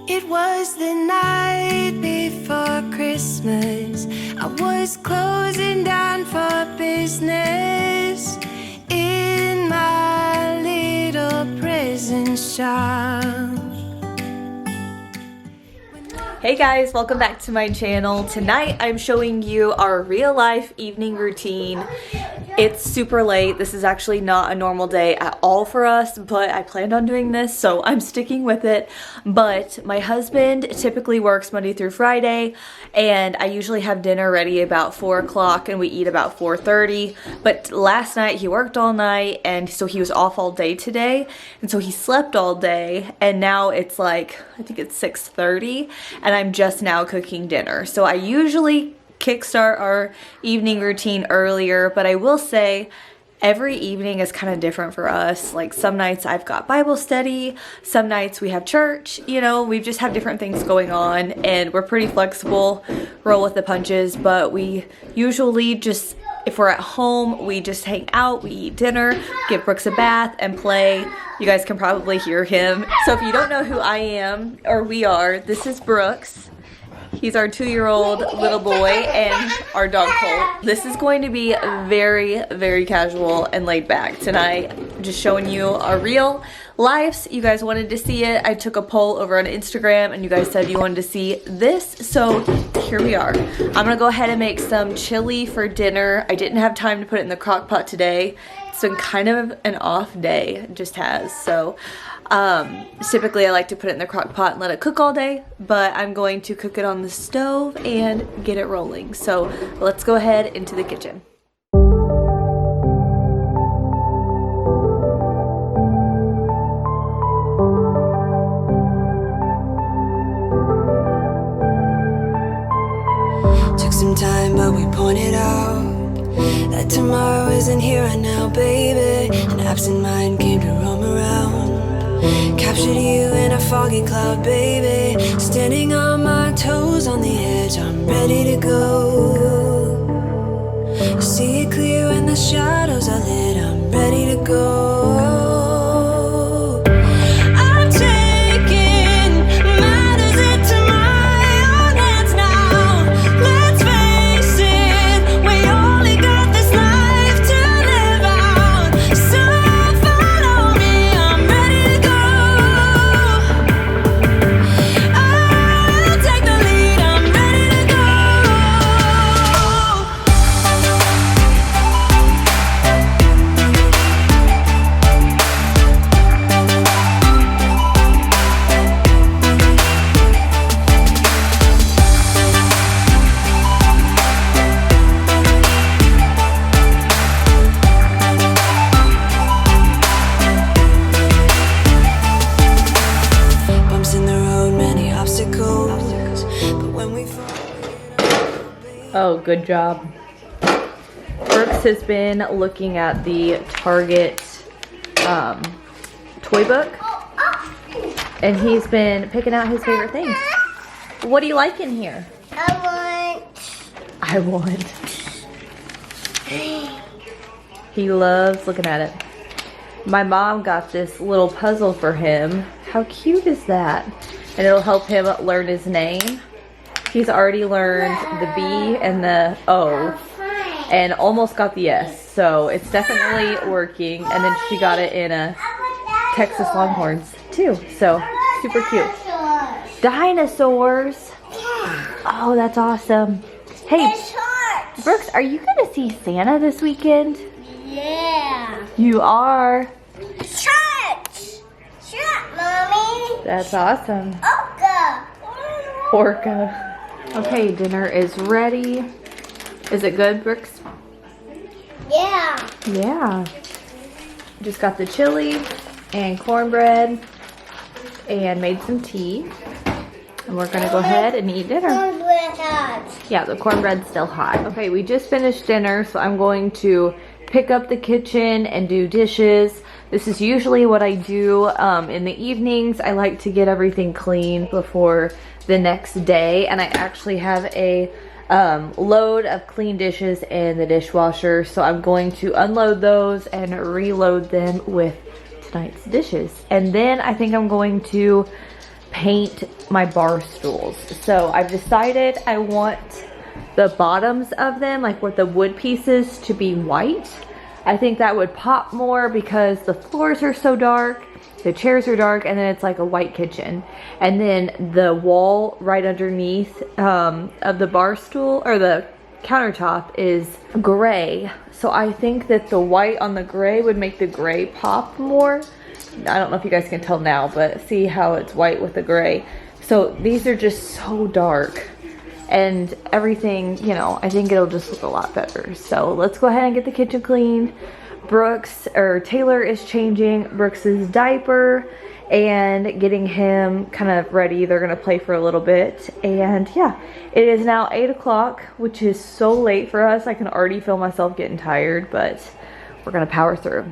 It was the night before Christmas. I was closing down for business in my little prison shop. Hey guys, welcome back to my channel. Tonight I'm showing you our real life evening routine. It's super late. This is actually not a normal day at all for us, but I planned on doing this, so I'm sticking with it. But my husband typically works Monday through Friday, and I usually have dinner ready about 4 o'clock and we eat about 4:30. But last night he worked all night, and so he was off all day today, and so he slept all day, and now it's like, I think it's 6:30, and I'm just now cooking dinner. So I usually kickstart our evening routine earlier, but I will say every evening is kind of different for us. Like some nights I've got Bible study, some nights we have church, you know, we just have different things going on, and we're pretty flexible, roll with the punches. But we usually just, if we're at home, we just hang out, we eat dinner, give Brooks a bath, and play. You guys can probably hear him. So if you don't know who I am, or we are, this is Brooks. He's our 2-year-old little boy, and our dog Colt. This is going to be very, very casual and laid back tonight. Just showing you our real lives. You guys wanted to see it. I took a poll over on Instagram, and you guys said you wanted to see this, so here we are. I'm gonna go ahead and make some chili for dinner. I didn't have time to put it in the crock pot today. It's been kind of an off day, it just has. So typically I like to put it in the crock pot and let it cook all day, but I'm going to cook it on the stove and get it rolling. So let's go ahead into the kitchen. Took some time, but we pointed out that tomorrow isn't here right now, baby. An absent mind came to roam around, captured you in a foggy cloud, baby. Standing on my toes on the edge, I'm ready to go. See it clear when the shadows are lit, I'm ready to go. Oh, good job. Brooks has been looking at the Target toy book, and he's been picking out his favorite things. What do you like in here? I want. He loves looking at it. My mom got this little puzzle for him. How cute is that? And it'll help him learn his name. He's already learned the B and the O and almost got the S, so it's definitely working. And then she got it in a Texas Longhorns too, so super cute. Dinosaurs. Oh, that's awesome. Hey, Brooks, are you gonna see Santa this weekend? Yeah. You are. Church. Mommy. That's awesome. Orca. Orca. Okay, dinner is ready. Is it good, Brooks? Yeah. Yeah. Just got the chili and cornbread and made some tea. And we're gonna go ahead and eat dinner. Cornbread hot. Yeah, the cornbread's still hot. Okay, we just finished dinner, so I'm going to pick up the kitchen and do dishes. This is usually what I do in the evenings. I like to get everything clean before the next day, and I actually have a load of clean dishes in the dishwasher, so I'm going to unload those and reload them with tonight's dishes. And then I think I'm going to paint my bar stools. So I've decided I want the bottoms of them, like with the wood pieces, to be white. I think that would pop more because the floors are so dark, the chairs are dark, and then it's like a white kitchen. And then the wall right underneath of the bar stool, or the countertop, is gray. So I think that the white on the gray would make the gray pop more. I don't know if you guys can tell now, but see how it's white with the gray. So these are just so dark. And everything, you know, I think it'll just look a lot better. So let's go ahead and get the kitchen clean. Taylor is changing Brooks's diaper and getting him kind of ready. They're gonna play for a little bit. And yeah, it is now 8 o'clock, which is so late for us. I can already feel myself getting tired, but we're gonna power through.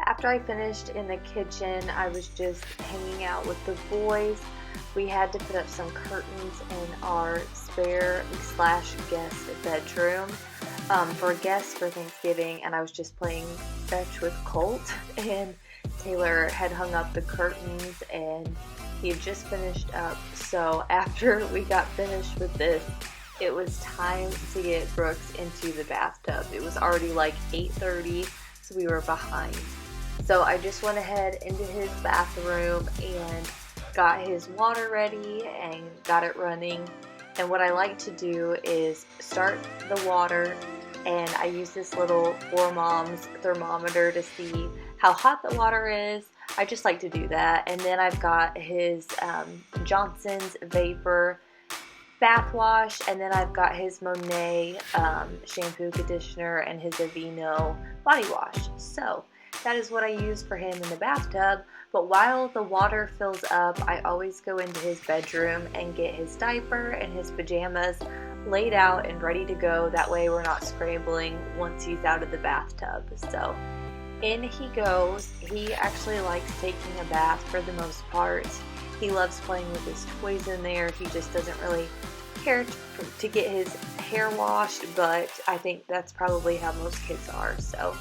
After I finished in the kitchen, I was just hanging out with the boys. We had to put up some curtains in our spare / guest bedroom for guests for Thanksgiving, and I was just playing fetch with Colt, and Taylor had hung up the curtains and he had just finished up. So after we got finished with this, it was time to get Brooks into the bathtub. It was already like 8:30, so we were behind. So I just went ahead into his bathroom and got his water ready and got it running. And what I like to do is start the water, and I use this little 4Moms thermometer to see how hot the water is. I just like to do that. And then I've got his Johnson's Vapor bath wash, and then I've got his Monet shampoo, conditioner, and his Aveeno body wash. So that is what I use for him in the bathtub. But while the water fills up, I always go into his bedroom and get his diaper and his pajamas laid out and ready to go. That way we're not scrambling once he's out of the bathtub. So in he goes. He actually likes taking a bath for the most part. He loves playing with his toys in there. He just doesn't really care to get his hair washed, but I think that's probably how most kids are. So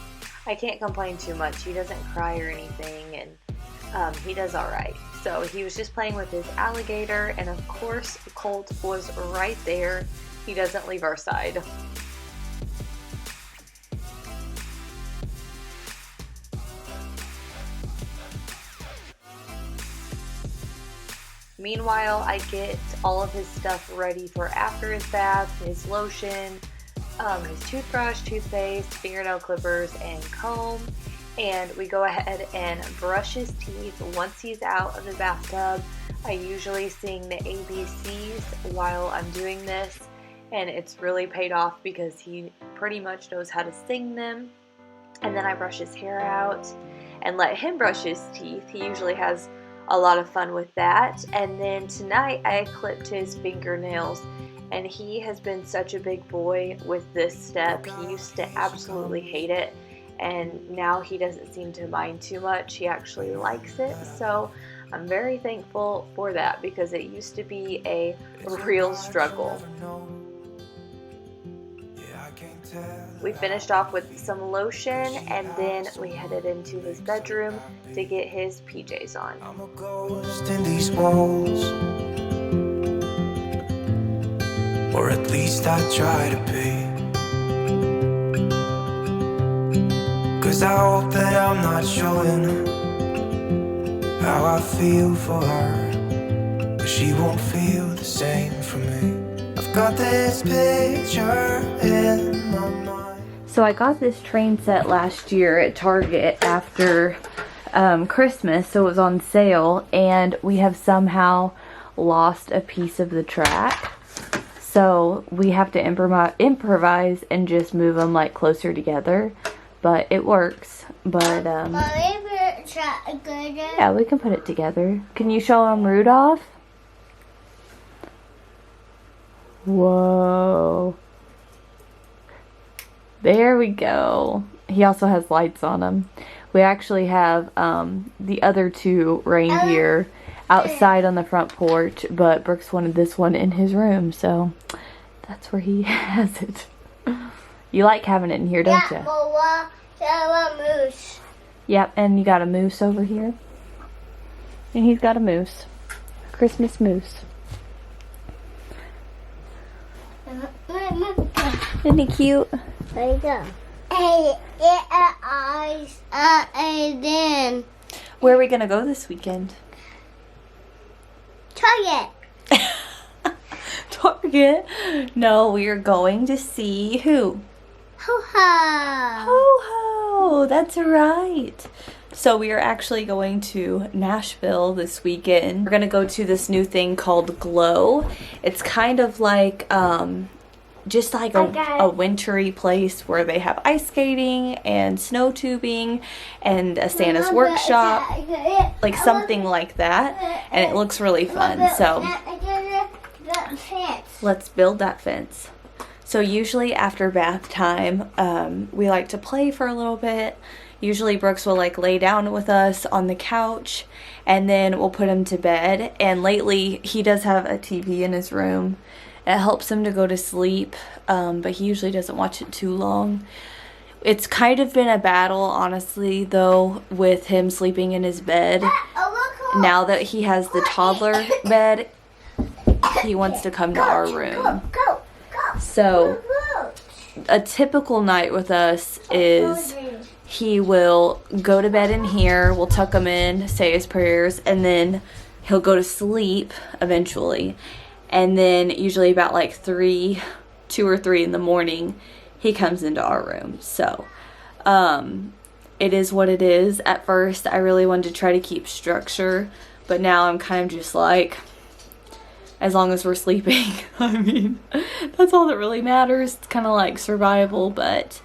I can't complain too much. He doesn't cry or anything, and he does alright. So he was just playing with his alligator, and of course Colt was right there. He doesn't leave our side. Meanwhile, I get all of his stuff ready for after his bath, his lotion, his toothbrush, toothpaste, fingernail clippers, and comb. And we go ahead and brush his teeth once he's out of the bathtub. I usually sing the ABCs while I'm doing this, and it's really paid off because he pretty much knows how to sing them. And then I brush his hair out and let him brush his teeth. He usually has a lot of fun with that. And then tonight I clipped his fingernails, and he has been such a big boy with this step. He used to absolutely hate it, and now he doesn't seem to mind too much. He actually likes it, so I'm very thankful for that because it used to be a real struggle. We finished off with some lotion, and then we headed into his bedroom to get his PJs on. I'm a ghost in these walls, or at least I try to be. 'Cause I hope that I'm not showing how I feel for her, but she won't feel the same for me. I've got this picture in my mind. So I got this train set last year at Target after Christmas, so it was on sale, and we have somehow lost a piece of the track. So we have to improvise and just move them like closer together, but it works. But yeah, we can put it together. Can you show them Rudolph? Whoa. There we go. He also has lights on him. We actually have the other two reindeer outside on the front porch, but Brooks wanted this one in his room, so that's where he has it. You like having it in here, don't you? Moose. Yep, and you got a moose over here. And he's got a moose. A Christmas moose. Isn't he cute? There you go. Hey, eyes, then Where are we going to go this weekend? Target. Target? No, we are going to see who? Ho-ho. Ho-ho! That's right. So we are actually going to Nashville this weekend. We're going to go to this new thing called Glow. It's kind of like just like a wintry place where they have ice skating and snow tubing and a Santa's workshop, like something like that, and it looks really fun. So let's build that fence. So usually after bath time, we like to play for a little bit. Usually Brooks will like lay down with us on the couch, and then we'll put him to bed. And lately he does have a TV in his room. It helps him to go to sleep, but he usually doesn't watch it too long. It's kind of been a battle, honestly, though, with him sleeping in his bed. Now that he has the toddler bed, he wants to come to our room. So a typical night with us is he will go to bed in here, we'll tuck him in, say his prayers, and then he'll go to sleep eventually. And then usually about like 2 or 3 in the morning, he comes into our room. So it is what it is. At first, I really wanted to try to keep structure, but now I'm kind of just like, as long as we're sleeping, I mean, that's all that really matters. It's kind of like survival, but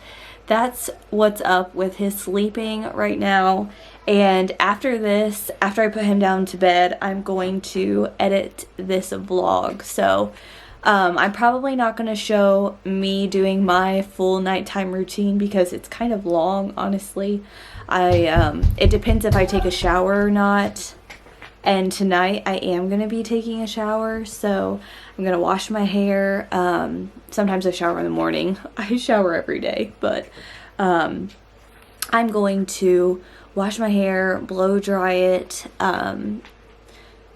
that's what's up with his sleeping right now. And after this, after I put him down to bed, I'm going to edit this vlog. So I'm probably not going to show me doing my full nighttime routine because it's kind of long, honestly. It depends if I take a shower or not. And tonight I am going to be taking a shower, so I'm going to wash my hair. Sometimes I shower in the morning. I shower every day, but I'm going to wash my hair, blow dry it,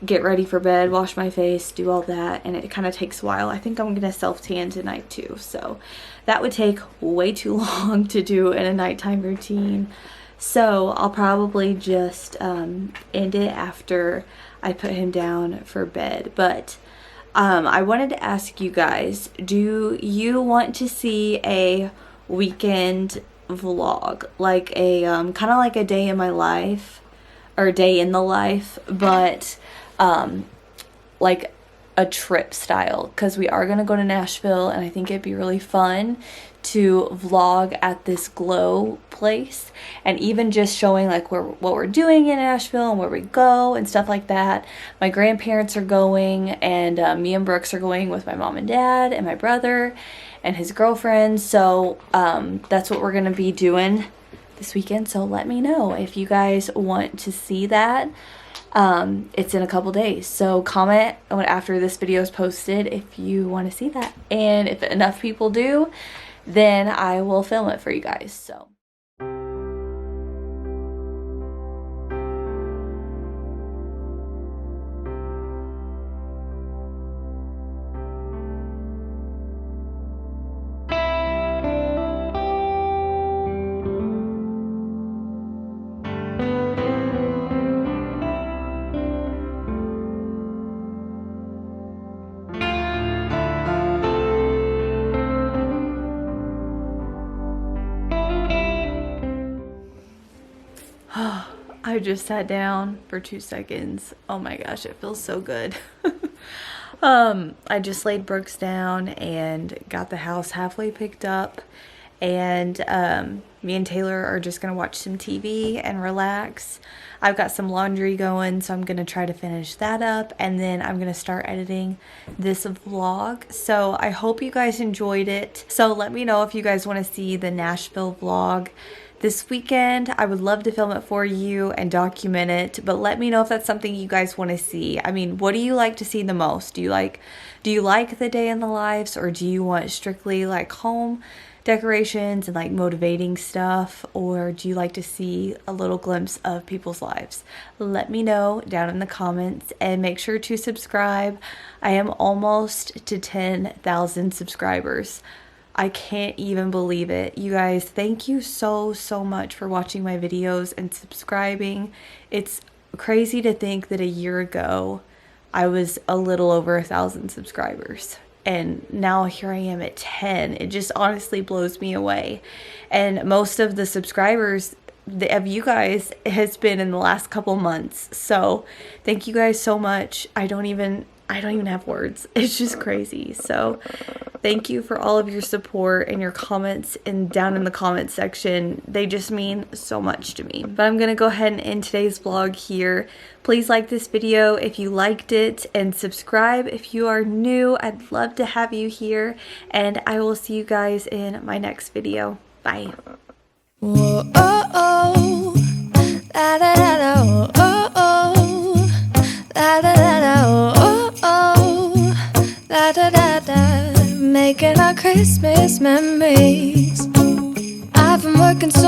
get ready for bed, wash my face, do all that, and it kind of takes a while. I think I'm going to self-tan tonight too, so that would take way too long to do in a nighttime routine. So I'll probably just end it after I put him down for bed. But I wanted to ask you guys, do you want to see a weekend vlog? Like a kind of like a day in my life, or day in the life, but like a trip style, because we are going to go to Nashville and I think it'd be really fun to vlog at this Glow place, and even just showing like what we're doing in Nashville and where we go and stuff like that. My grandparents are going, and me and Brooks are going with my mom and dad and my brother and his girlfriend. So that's what we're gonna be doing this weekend. So let me know if you guys want to see that. It's in a couple days, so comment after this video is posted if you want to see that, and if enough people do, then I will film it for you guys. So I just sat down for 2 seconds. Oh my gosh, it feels so good. I just laid Brooks down and got the house halfway picked up, and me and Taylor are just gonna watch some TV and relax. I've got some laundry going, so I'm gonna try to finish that up, and then I'm gonna start editing this vlog. So I hope you guys enjoyed it. So let me know if you guys want to see the Nashville vlog this weekend. I would love to film it for you and document it, but let me know if that's something you guys want to see. I mean, what do you like to see the most? Do you like the day in the lives, or do you want strictly like home decorations and like motivating stuff, or do you like to see a little glimpse of people's lives? Let me know down in the comments, and make sure to subscribe. I am almost to 10,000 subscribers. I can't even believe it. You guys, thank you so much for watching my videos and subscribing. It's crazy to think that a year ago I was a little over 1,000 subscribers, and now here I am at 10. It just honestly blows me away. And most of the subscribers of you guys has been in the last couple months. So thank you guys so much. I don't even have words. It's just crazy. So thank you for all of your support and your comments and down in the comment section. They just mean so much to me. But I'm going to go ahead and end today's vlog here. Please like this video if you liked it, and subscribe if you are new. I'd love to have you here, and I will see you guys in my next video. Bye. Whoa, oh, oh. La, da, da, da, oh, oh, oh. La, da, da, da, oh, oh, oh. La, da, da, da. Making our Christmas memories. I've been working so